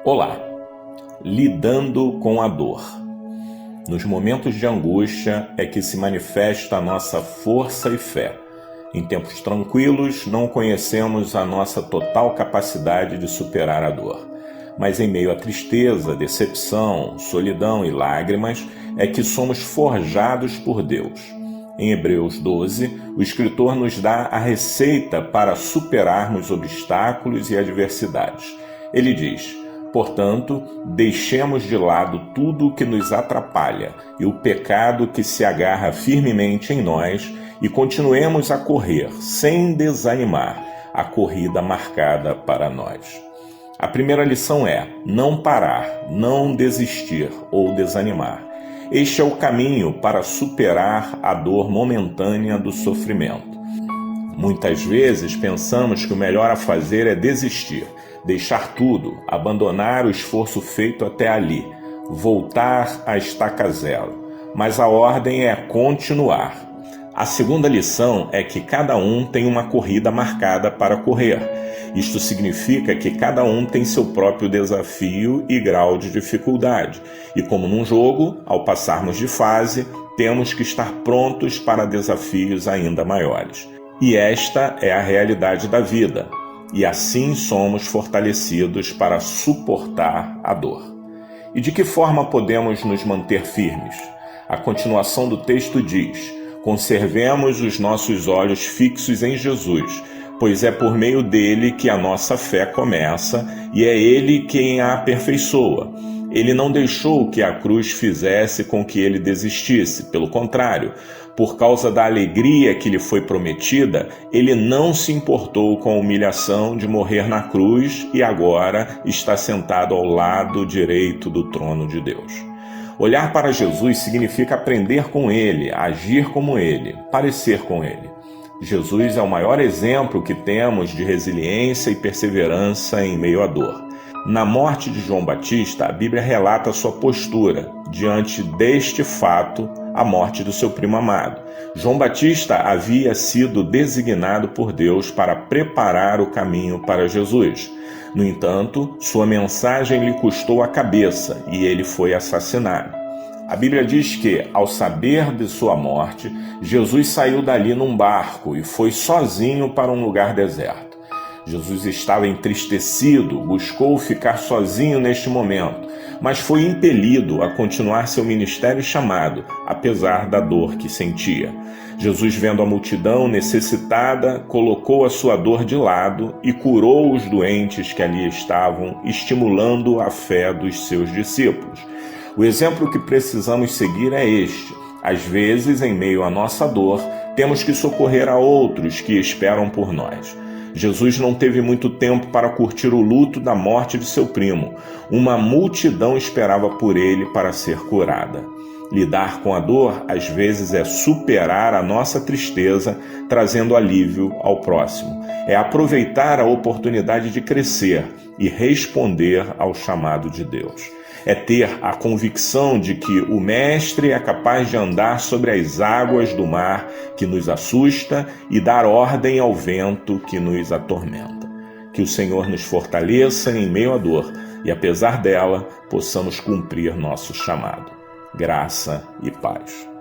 Olá! Lidando com a dor. Nos momentos de angústia é que se manifesta a nossa força e fé. Em tempos tranquilos, não conhecemos a nossa total capacidade de superar a dor. Mas em meio à tristeza, decepção, solidão e lágrimas, é que somos forjados por Deus. Em Hebreus 12, o escritor nos dá a receita para superarmos obstáculos e adversidades. Ele diz: portanto, deixemos de lado tudo o que nos atrapalha e o pecado que se agarra firmemente em nós e continuemos a correr, sem desanimar, a corrida marcada para nós. A primeira lição é: não parar, não desistir ou desanimar. Este é o caminho para superar a dor momentânea do sofrimento. Muitas vezes pensamos que o melhor a fazer é desistir, deixar tudo, abandonar o esforço feito até ali, voltar à estaca zero. Mas a ordem é continuar. A segunda lição é que cada um tem uma corrida marcada para correr. Isto significa que cada um tem seu próprio desafio e grau de dificuldade. E como num jogo, ao passarmos de fase, temos que estar prontos para desafios ainda maiores. E esta é a realidade da vida. E assim somos fortalecidos para suportar a dor. E de que forma podemos nos manter firmes? A continuação do texto diz: conservemos os nossos olhos fixos em Jesus, pois é por meio dele que a nossa fé começa e é ele quem a aperfeiçoa. Ele não deixou que a cruz fizesse com que ele desistisse, pelo contrário, por causa da alegria que lhe foi prometida, ele não se importou com a humilhação de morrer na cruz e agora está sentado ao lado direito do trono de Deus. Olhar para Jesus significa aprender com ele, agir como ele, parecer com ele. Jesus é o maior exemplo que temos de resiliência e perseverança em meio à dor. Na morte de João Batista, a Bíblia relata sua postura diante deste fato, a morte do seu primo amado. João Batista havia sido designado por Deus para preparar o caminho para Jesus. No entanto, sua mensagem lhe custou a cabeça e ele foi assassinado. A Bíblia diz que, ao saber de sua morte, Jesus saiu dali num barco e foi sozinho para um lugar deserto. Jesus estava entristecido, buscou ficar sozinho neste momento, mas foi impelido a continuar seu ministério chamado, apesar da dor que sentia. Jesus, vendo a multidão necessitada, colocou a sua dor de lado e curou os doentes que ali estavam, estimulando a fé dos seus discípulos. O exemplo que precisamos seguir é este. Às vezes, em meio à nossa dor, temos que socorrer a outros que esperam por nós. Jesus não teve muito tempo para curtir o luto da morte de seu primo. Uma multidão esperava por ele para ser curada. Lidar com a dor, às vezes, é superar a nossa tristeza, trazendo alívio ao próximo. É aproveitar a oportunidade de crescer e responder ao chamado de Deus. É ter a convicção de que o Mestre é capaz de andar sobre as águas do mar que nos assusta e dar ordem ao vento que nos atormenta. Que o Senhor nos fortaleça em meio à dor e, apesar dela, possamos cumprir nosso chamado. Graça e paz.